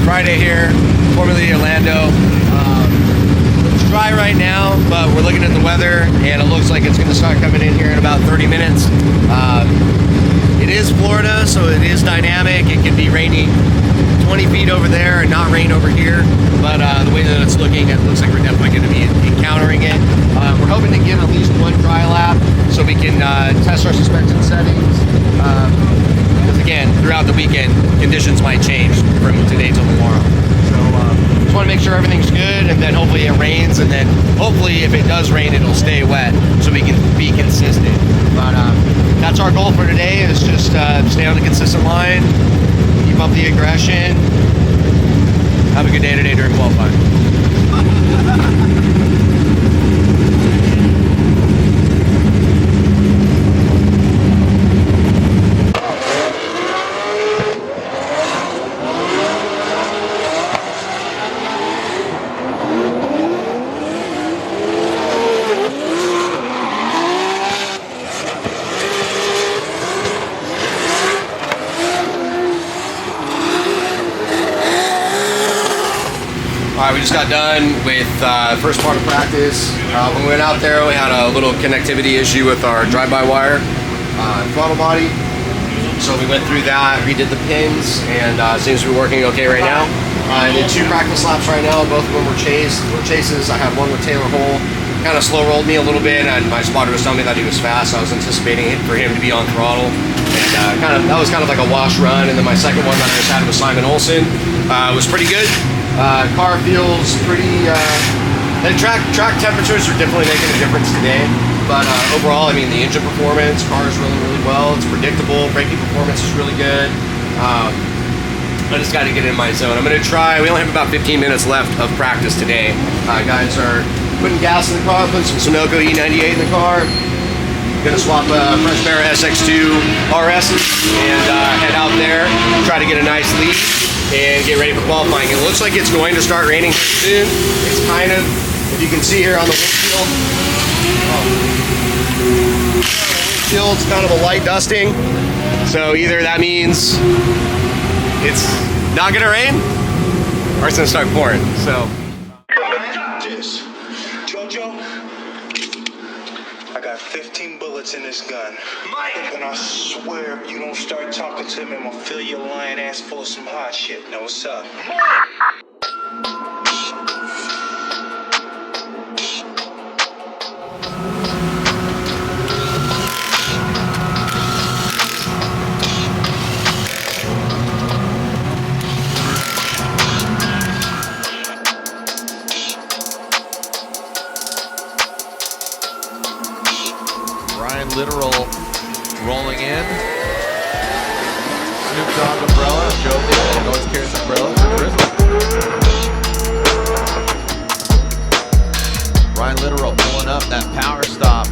Friday here, formerly Orlando. It's dry right now, but we're looking at the weather, and it looks like it's going to start coming in here in about 30 minutes. It is Florida, so it is dynamic. It can be rainy 20 feet over there and not rain over here, but the way that it's looking, it looks like we're definitely going to be encountering it. We're hoping to get at least one dry lap so we can test our suspension settings. Because again, throughout the weekend, conditions might change from today till tomorrow. So just want to make sure everything's good, and then hopefully it rains, and then hopefully if it does rain, it'll stay wet so we can be consistent. But that's our goal for today, is just stay on the consistent line, keep up the aggression. Have a good day today during qualifying. Alright, we just got done with first part of practice. When we went out there, we had a little connectivity issue with our drive-by-wire throttle body. So we went through that, redid the pins, and it seems to be working okay right now. I did 2 practice laps right now. Both of them were chases. I had one with Taylor Hole. Kind of slow rolled me a little bit, and my spotter was telling me that he was fast. So I was anticipating for him to be on throttle. And that was kind of like a wash run. And then my second one that I just had with Simon Olsen was pretty good. Car feels pretty, the track temperatures are definitely making a difference today, but overall, I mean, the engine performance, car is really, really well. It's predictable. Braking performance is really good. I just got to get in my zone. I'm going to try, we only have about 15 minutes left of practice today. Guys are putting gas in the car, putting some Sunoco E98 in the car. Gonna swap Fresh Bear SX2 RS's and head out there, try to get a nice lead and get ready for qualifying. It looks like it's going to start raining soon. It's kind of, if you can see here on the windshield, it's kind of a light dusting. So either that means it's not gonna rain or it's gonna start pouring. So. I got 15 bullets in this gun. And I swear if you don't start talking to me, I'm gonna fill your lying ass full of some hot shit. Now what's up? Literal rolling in. Snoop Dogg umbrella. Joe Biden always carries umbrella for Christmas. Ryan Literal pulling up that power stop.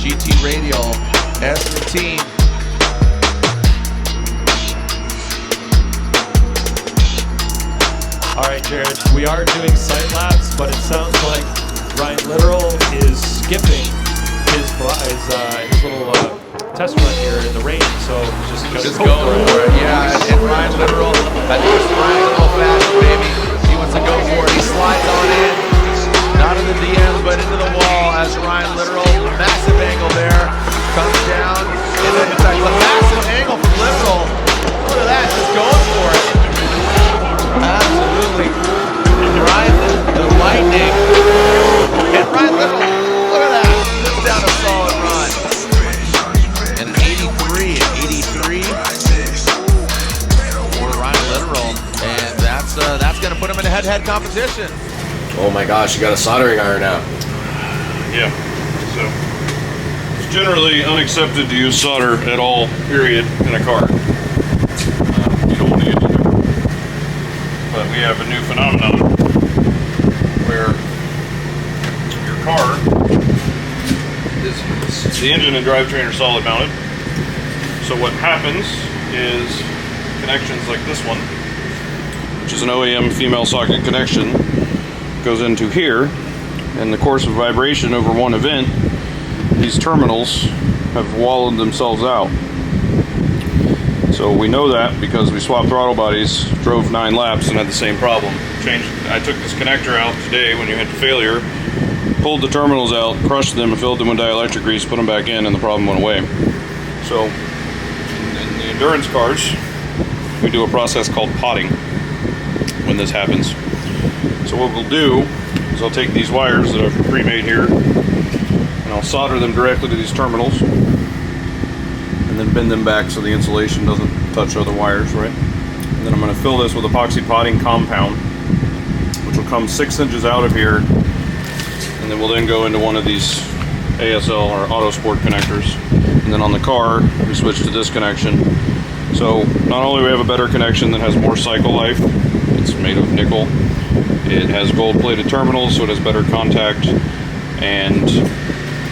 GT Radial S15. All right, Jared, we are doing sight laps, but it sounds like Ryan Literal is skipping his little test run here in the rain, so just go for it. Yeah, and Ryan Literal, that first Ryan Literal fashion, baby. He wants to go for it. He slides on in, not in the DMs, but into the wall as Ryan Literal. Massive angle there, comes down, and then it's a massive angle from Literal. Look at that, just going for it. Absolutely. Ryan, the lightning, and Ryan Literal. Look at that. Down a solid run. And an 83 for Ryan Literal. And that's going to put him in a head-to-head competition. Oh my gosh, you got a soldering iron out. Yeah. So it's generally unaccepted to use solder at all, period, in a car. You don't want to get to it. But we have a new phenomenon where your car, the engine and drivetrain are solid mounted. So what happens is connections like this one, which is an OEM female socket connection, goes into here. In the course of vibration over one event, these terminals have wallowed themselves out. So So we know that because we swapped throttle bodies, drove 9 laps, and had the same problem. I took this connector out today when you had the failure, pulled the terminals out, crushed them, filled them with dielectric grease, put them back in, and the problem went away. So in the endurance cars, we do a process called potting when this happens. So what we'll do is I'll take these wires that I've pre-made here and I'll solder them directly to these terminals and then bend them back so the insulation doesn't touch other wires, right? And then I'm going to fill this with epoxy potting compound, which will come 6 inches out of here, and then we'll then go into one of these ASL or Autosport connectors. And then on the car, we switch to this connection. So not only do we have a better connection that has more cycle life, it's made of nickel, it has gold-plated terminals, so it has better contact, and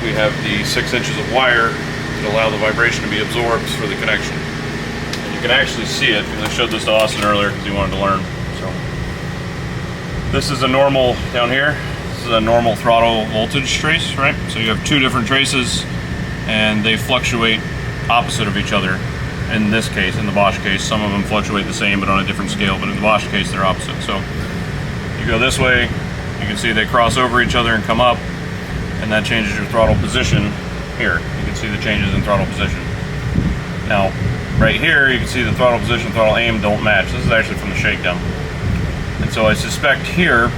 we have the 6 inches of wire that allow the vibration to be absorbed for the connection. And you can actually see it, because I showed this to Austin earlier because he wanted to learn. So this is a normal, down here, this is a normal throttle voltage trace, right? So you have 2 different traces, and they fluctuate opposite of each other. In this case, in the Bosch case, some of them fluctuate the same but on a different scale, but in the Bosch case they're opposite. So you go this way, you can see they cross over each other and come up, and that changes your throttle position here. You can see the changes in throttle position. Now, right here, you can see the throttle position, throttle aim don't match. This is actually from the shakedown. And so I suspect here,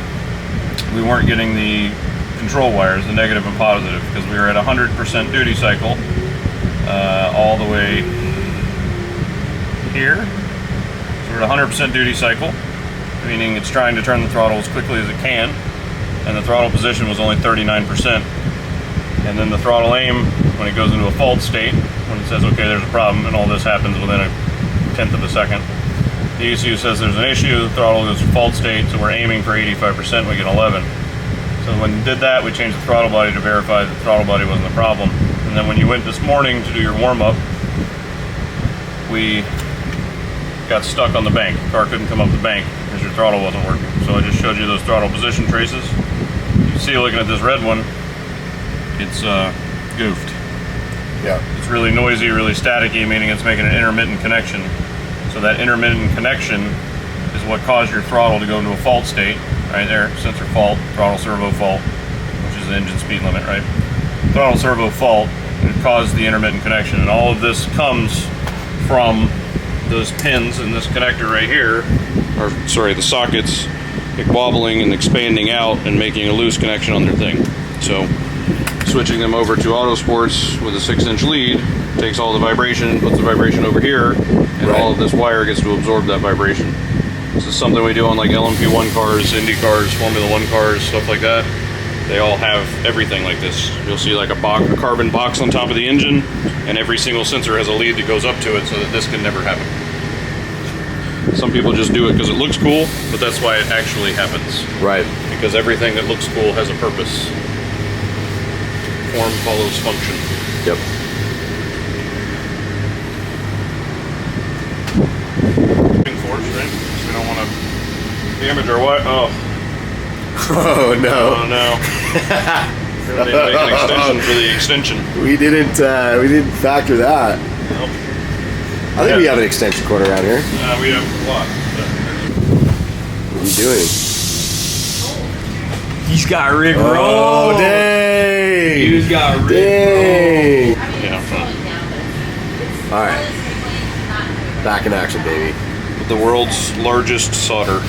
we weren't getting the control wires, the negative and positive, because we were at 100% duty cycle all the way here. So we're at 100% duty cycle, meaning it's trying to turn the throttle as quickly as it can, and the throttle position was only 39%. And then the throttle aim, when it goes into a fault state, when it says, okay, there's a problem, and all this happens within a 1/10 of a second, the ECU says there's an issue, the throttle goes to fault state, so we're aiming for 85%, we get 11. So when we did that, we changed the throttle body to verify that the throttle body wasn't the problem. And then when you went this morning to do your warm-up, we got stuck on the bank. The car couldn't come up the bank because your throttle wasn't working. So I just showed you those throttle position traces. You see, looking at this red one, it's goofed. Yeah. It's really noisy, really staticky, meaning it's making an intermittent connection. So that intermittent connection is what caused your throttle to go into a fault state, right there, sensor fault, throttle servo fault, which is the engine speed limit, right? Throttle servo fault, it caused the intermittent connection, and all of this comes from those pins in this connector right here, or sorry, the sockets, wobbling and expanding out and making a loose connection on their thing. So switching them over to Autosports with a 6-inch lead takes all the vibration, puts the vibration over here, and all of this wire gets to absorb that vibration. This is something we do on like LMP1 cars, Indy cars, Formula 1 cars, stuff like that. They all have everything like this. You'll see like a carbon box on top of the engine, and every single sensor has a lead that goes up to it so that this can never happen. Some people just do it because it looks cool, but that's why it actually happens. Right. Because everything that looks cool has a purpose. Form follows function. Yep. Force, right? We don't want to damage our wire. Oh. Oh no. Oh no. They make an extension for the extension. We didn't factor that. Nope. I think we have an extension cord around here. We have a lot. What are you doing? He's got Rick Oh, roll. dang! He's got Rick Dang! Yeah. All right. Back in action, baby. The world's largest solder.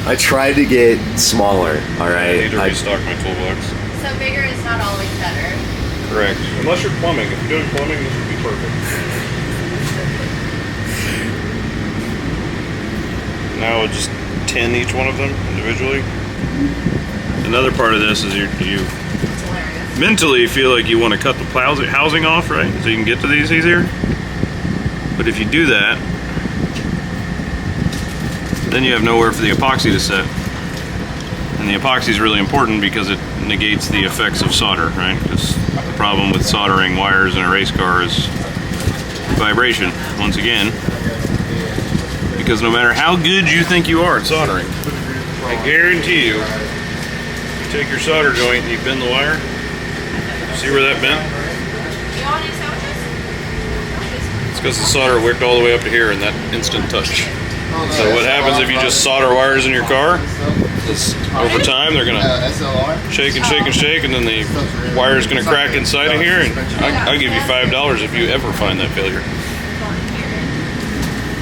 I tried to get smaller, all I right? need to restock my toolbox. So bigger is not always better. Correct. Unless you're plumbing. If you're doing plumbing, this would be perfect. Now just 10 each one of them individually. Another part of this is you It's hilarious. mentally feel like you want to cut the housing off, right? So you can get to these easier. But if you do that, then you have nowhere for the epoxy to set. And the epoxy is really important because it negates the effects of solder, right? Because the problem with soldering wires in a race car is vibration, once again. Because no matter how good you think you are at soldering, I guarantee you, you take your solder joint and you bend the wire, see where that bent? You all need sandwiches? It's because the solder wicked all the way up to here in that instant touch. So what happens if you just solder wires in your car is over time they're gonna shake and shake and shake, and then the wire's gonna crack inside of here, and I'll give you $5 if you ever find that failure.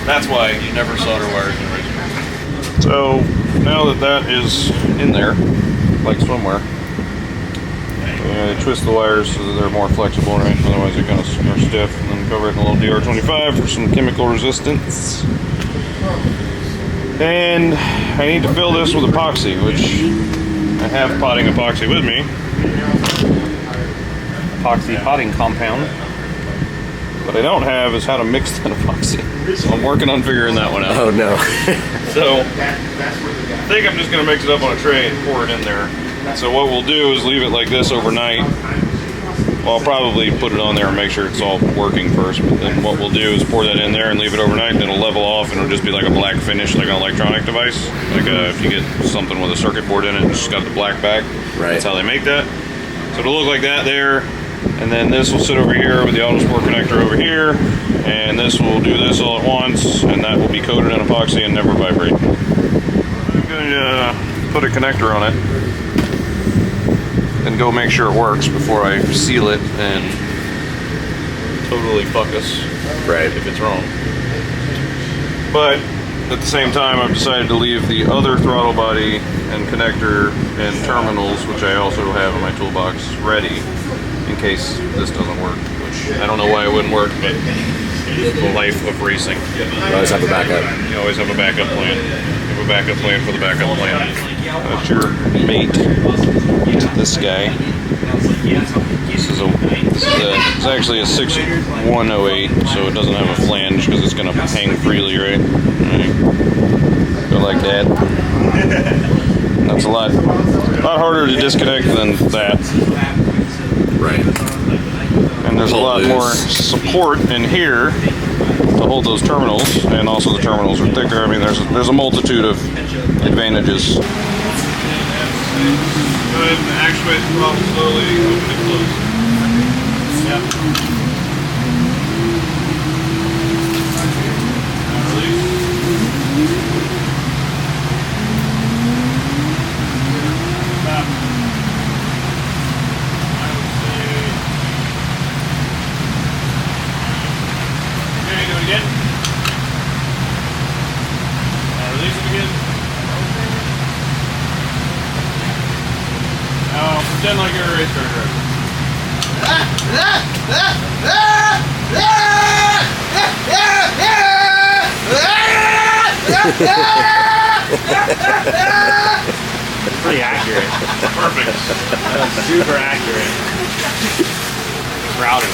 That's why you never solder wires in race cars. So now that that is in there, like swimwear, twist the wires so that they're more flexible, right? Otherwise they kind of are stiff. And then cover it in a little DR25 for some chemical resistance. And I need to fill this with epoxy, which I have potting epoxy with me. Epoxy potting compound. What I don't have is how to mix that epoxy. So I'm working on figuring that one out. Oh no. So I think I'm just going to mix it up on a tray and pour it in there. So what we'll do is leave it like this overnight. Well, I'll probably put it on there and make sure it's all working first. But then what we'll do is pour that in there and leave it overnight, and it'll level off, and it'll just be like a black finish, like an electronic device. Like if you get something with a circuit board in it, it's just got the black back. Right. That's how they make that. So it'll look like that there. And then this will sit over here with the Autosport connector over here. And this will do this all at once, and that will be coated in epoxy and never vibrate. I'm going to put a connector on it and go make sure it works before I seal it and totally fuck us if it's wrong. But at the same time, I've decided to leave the other throttle body and connector and terminals, which I also have in my toolbox, ready in case this doesn't work, which I don't know why it wouldn't work, but the life of racing. You always have a backup. You always have a backup plan. You have a backup plan for the backup plan. That's your mate to this guy. It's actually a 6108, so it doesn't have a flange because it's going to hang freely, right? Go like that. That's a lot harder to disconnect than that. Right. And there's a lot more support in here to hold those terminals, and also the terminals are thicker. I mean, there's a multitude of advantages. Go ahead and actuate the throttle slowly, open and close. Yep. Now release. Stop. I would say. Okay, do it again. Now release it again. Now pretend like you're a race car driver. Pretty accurate. Perfect. Super accurate. Proud of it.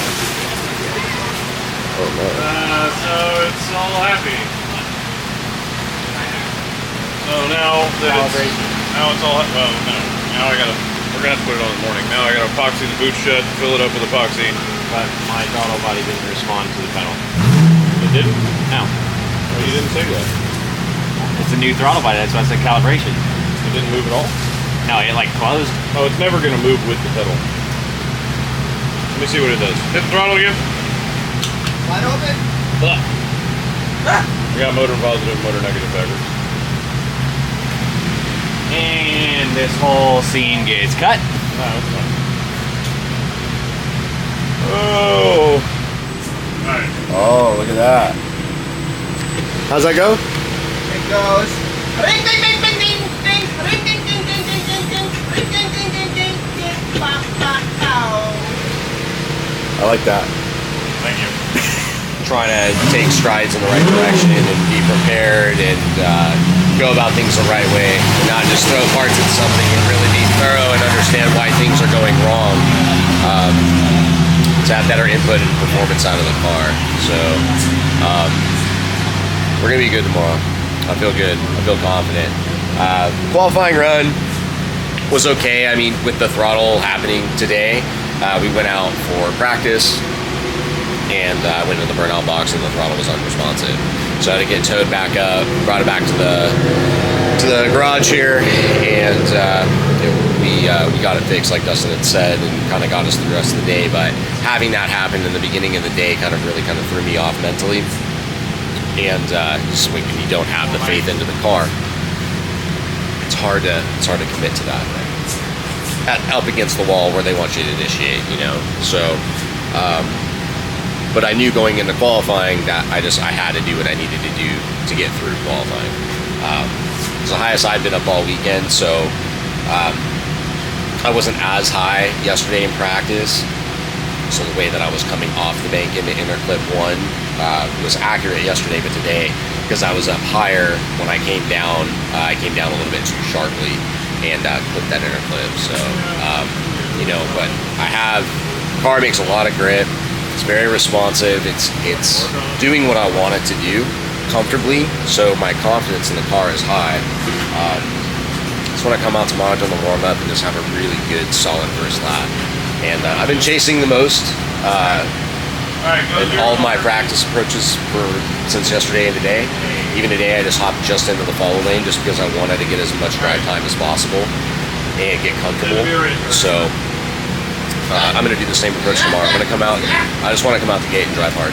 So it's all happy. So now that it's all, well, no. Now we're gonna have to put it on in the morning. Now I gotta epoxy the boot shut, fill it up with epoxy. But my throttle body didn't respond to the pedal. It didn't? No. Oh, you didn't say that. It's a new throttle body, that's why I said calibration. It didn't move at all? No, it like closed. Oh, it's never gonna move with the pedal. Let me see what it does. Hit the throttle again. Wide open. We got motor positive, motor negative backwards. And this whole scene gets cut. No, it's fine. Oh! Alright. Oh, look at that. How's that go? It goes. Ring ding ding ding ding ding. Ring ding ding ding ding ding ding. Ring ding ding ding ding ding. Ba ba pow. I like that. Thank you. Trying to take strides in the right direction and be prepared and go about things the right way, and not just throw parts at something, and really be thorough and understand why things are going wrong, to have better input in the performance side of the car. So we're gonna be good tomorrow. I feel good. I feel confident. Qualifying run was okay. I mean, with the throttle happening today, we went out for practice, and I went into the burnout box, and the throttle was unresponsive. So I had to get towed back up, brought it back to the garage here, and we got it fixed, like Dustin had said, and kind of got us through the rest of the day. But having that happen in the beginning of the day kind of really threw me off mentally. And just when you don't have the faith into the car, it's hard to commit to that. Up against the wall where they want you to initiate, you know. So, but I knew going into qualifying that I had to do what I needed to do to get through qualifying. It's the highest I've been up all weekend, so I wasn't as high yesterday in practice. So the way that I was coming off the bank into interclip 1 was accurate yesterday, but today, because I was up higher, when I came down a little bit too sharply and clipped that interclip. So, you know, but the car makes a lot of grip. It's very responsive. It's doing what I want it to do comfortably. So my confidence in the car is high. So when I come out tomorrow during the warm up and just have a really good, solid first lap. And I've been chasing the most in all of my practice approaches since yesterday and today. Even today, I just hopped just into the follow lane just because I wanted to get as much drive time as possible and get comfortable. So I'm going to do the same approach tomorrow. I'm going to come out. I just want to come out the gate and drive hard.